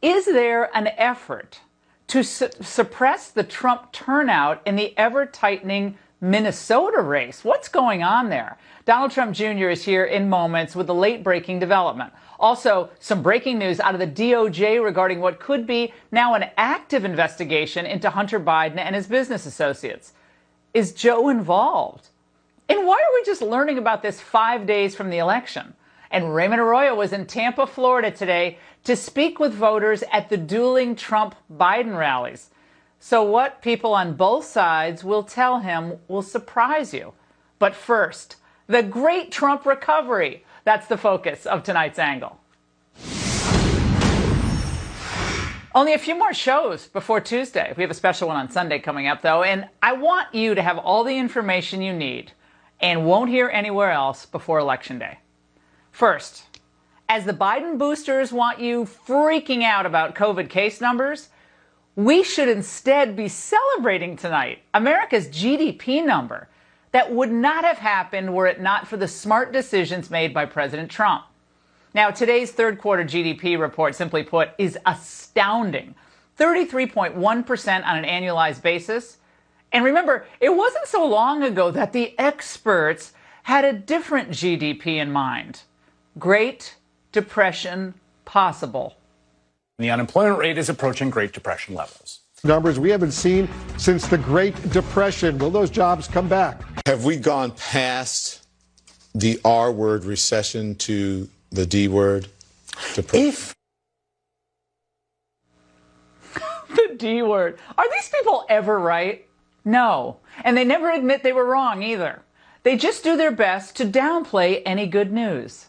Is there an effort to suppress the Trump turnout in the ever-tightening Minnesota race? What's going on there? Donald Trump Jr. is here in moments with a late-breaking development. Also, some breaking news out of the DOJ regarding what could be now an active investigation into Hunter Biden and his business associates. Is Joe involved? And why are we just learning about this 5 days from the election? And Raymond Arroyo was in Tampa, Florida today to speak with voters at the dueling Trump-Biden rallies. So what people on both sides will tell him will surprise you. But first, the great Trump recovery. That's the focus of tonight's angle. Only a few more shows before Tuesday. We have a special one on Sunday coming up, though, and I want you to have all the information you need and won't hear anywhere else before Election Day. First, as the Biden boosters want you freaking out about COVID case numbers, we should instead be celebrating tonight America's GDP number. That would not have happened were it not for the smart decisions made by President Trump. Now, today's third quarter GDP report, simply put, is astounding. 33.1% on an annualized basis. And remember, it wasn't so long ago that the experts had a different GDP in mind. Great Depression possible. The unemployment rate is approaching Great Depression levels. Numbers we haven't seen since the Great Depression. Will those jobs come back? Have we gone past the R word recession to the D word depression? The D word. Are these people ever right? No. And they never admit they were wrong either. They just do their best to downplay any good news.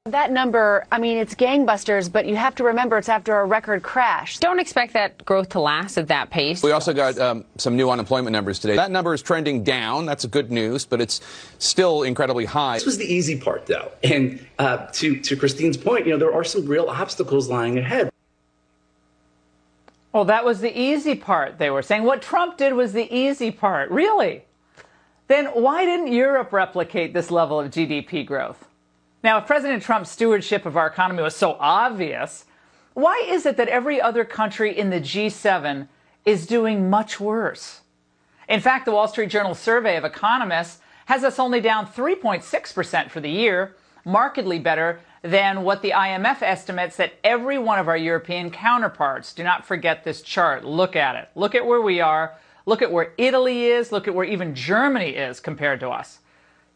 That number, I mean, it's gangbusters, but you have to remember it's after a record crash. Don't expect that growth to last at that pace. We also got some new unemployment numbers today. That number is trending down. That's good news, but it's still incredibly high. This was the easy part, though. And to Christine's point, there are some real obstacles lying ahead. Well, that was the easy part, they were saying. What Trump did was the easy part. Really? Then why didn't Europe replicate this level of GDP growth? Now, if President Trump's stewardship of our economy was so obvious, why is it that every other country in the G7 is doing much worse? In fact, the Wall Street Journal survey of economists has us only down 3.6% for the year, markedly better than what the IMF estimates that every one of our European counterparts. Do not forget this chart. Look at it. Look at where we are. Look at where Italy is. Look at where even Germany is compared to us.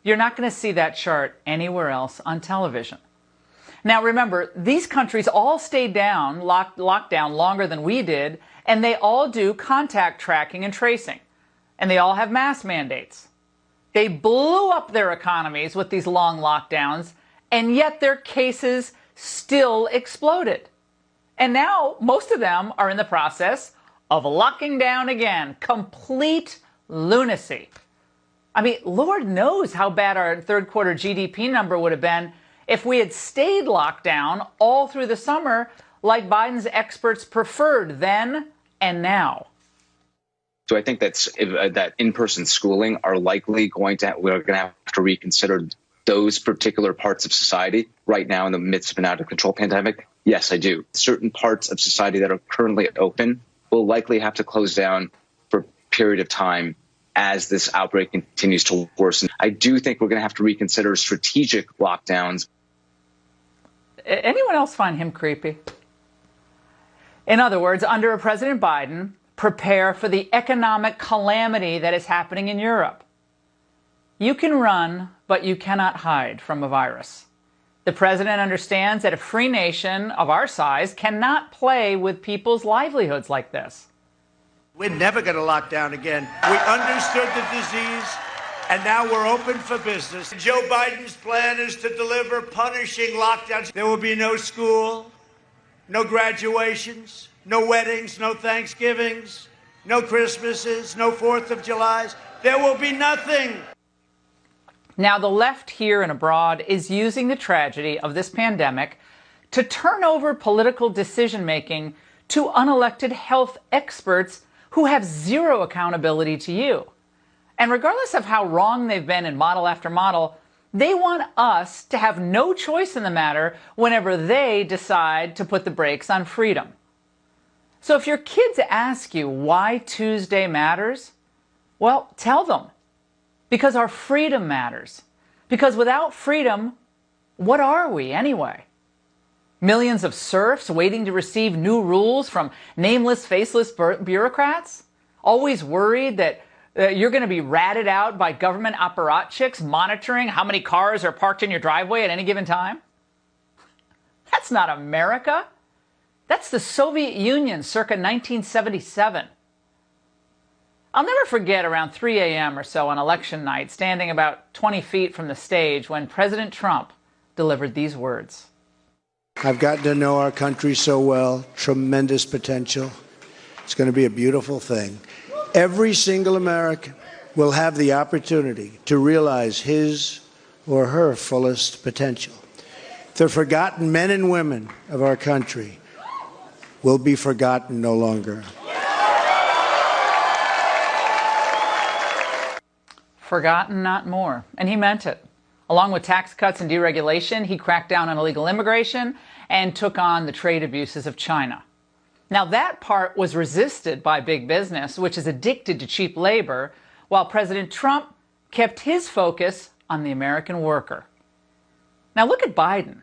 You're not going to see that chart anywhere else on television. Now, remember, these countries all stayed down, locked down longer than we did, and they all do contact tracking and tracing. And they all have mask mandates. They blew up their economies with these long lockdowns, and yet their cases still exploded. And now most of them are in the process of locking down again. Complete lunacy. I mean, Lord knows how bad our third quarter GDP number would have been if we had stayed locked down all through the summer like Biden's experts preferred then and now. So I think that in-person schooling are likely we're going to have to reconsider those particular parts of society right now in the midst of an out-of-control pandemic. Yes, I do. Certain parts of society that are currently open will likely have to close down for a period of time as this outbreak continues to worsen. I do think we're going to have to reconsider strategic lockdowns. Anyone else find him creepy? In other words, under President Biden, prepare for the economic calamity that is happening in Europe. You can run, but you cannot hide from a virus. The president understands that a free nation of our size cannot play with people's livelihoods like this. We're never going to lock down again. We understood the disease, and now we're open for business. Joe Biden's plan is to deliver punishing lockdowns. There will be no school, no graduations, no weddings, no Thanksgivings, no Christmases, no 4th of Julys. There will be nothing. Now, the left here and abroad is using the tragedy of this pandemic to turn over political decision-making to unelected health experts who have zero accountability to you. And regardless of how wrong they've been in model after model, They want us to have no choice in the matter whenever they decide to put the brakes on freedom. So if your kids ask you why Tuesday matters, well, tell them. Because our freedom matters. Because without freedom, what are we anyway? Millions of serfs waiting to receive new rules from nameless, faceless bureaucrats? Always worried that you're going to be ratted out by government apparatchiks monitoring how many cars are parked in your driveway at any given time? That's not America. That's the Soviet Union circa 1977. I'll never forget around 3 a.m. or so on election night, standing about 20 feet from the stage when President Trump delivered these words. I've gotten to know our country so well, tremendous potential. It's going to be a beautiful thing. Every single American will have the opportunity to realize his or her fullest potential. The forgotten men and women of our country will be forgotten no longer. Forgotten, not more. And he meant it. Along with tax cuts and deregulation, he cracked down on illegal immigration and took on the trade abuses of China. Now, that part was resisted by big business, which is addicted to cheap labor, while President Trump kept his focus on the American worker. Now, look at Biden.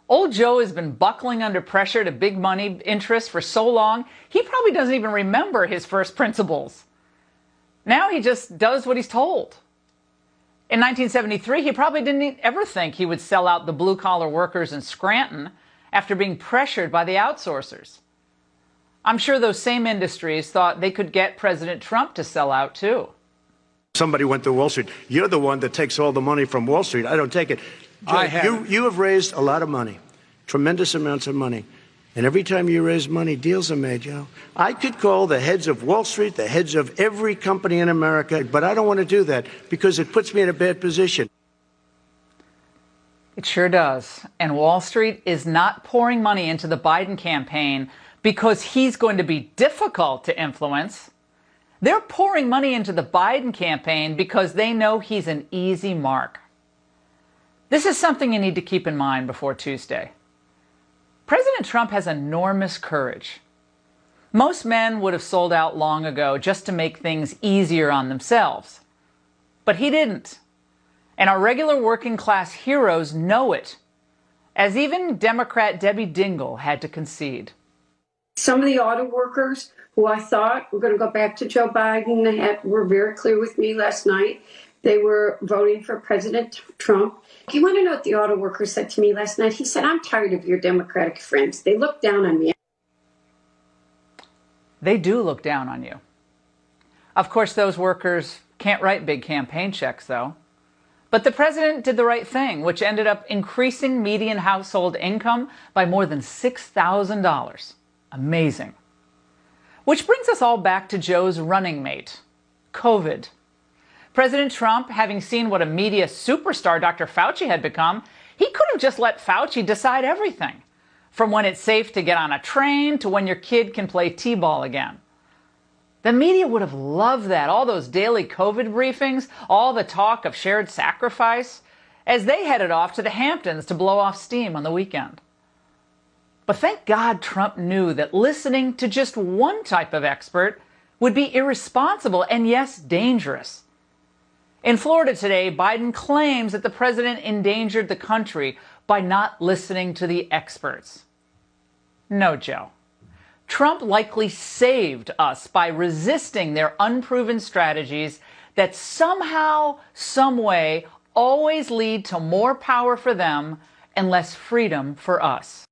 Old Joe has been buckling under pressure to big money interests for so long, he probably doesn't even remember his first principles. Now he just does what he's told. In 1973, he probably didn't ever think he would sell out the blue-collar workers in Scranton after being pressured by the outsourcers. I'm sure those same industries thought they could get President Trump to sell out, too. Somebody went to Wall Street. You're the one that takes all the money from Wall Street. I don't take it. You have raised a lot of money, tremendous amounts of money. And every time you raise money, deals are made, Joe. I could call the heads of Wall Street, the heads of every company in America, but I don't want to do that because it puts me in a bad position. It sure does. And Wall Street is not pouring money into the Biden campaign because he's going to be difficult to influence. They're pouring money into the Biden campaign because they know he's an easy mark. This is something you need to keep in mind before Tuesday. President Trump has enormous courage. Most men would have sold out long ago just to make things easier on themselves. But he didn't. And our regular working class heroes know it, as even Democrat Debbie Dingell had to concede. Some of the auto workers who I thought were going to go back to Joe Biden were very clear with me last night. They were voting for President Trump. You want to know what the auto worker said to me last night? He said, "I'm tired of your Democratic friends. They look down on me." They do look down on you. Of course, those workers can't write big campaign checks, though. But the president did the right thing, which ended up increasing median household income by more than $6,000. Amazing. Which brings us all back to Joe's running mate, COVID. President Trump, having seen what a media superstar Dr. Fauci had become, he could have just let Fauci decide everything, from when it's safe to get on a train to when your kid can play t-ball again. The media would have loved that, all those daily COVID briefings, all the talk of shared sacrifice, as they headed off to the Hamptons to blow off steam on the weekend. But thank God Trump knew that listening to just one type of expert would be irresponsible and, yes, dangerous. In Florida today, Biden claims that the president endangered the country by not listening to the experts. No, Joe. Trump likely saved us by resisting their unproven strategies that somehow, some way, always lead to more power for them and less freedom for us.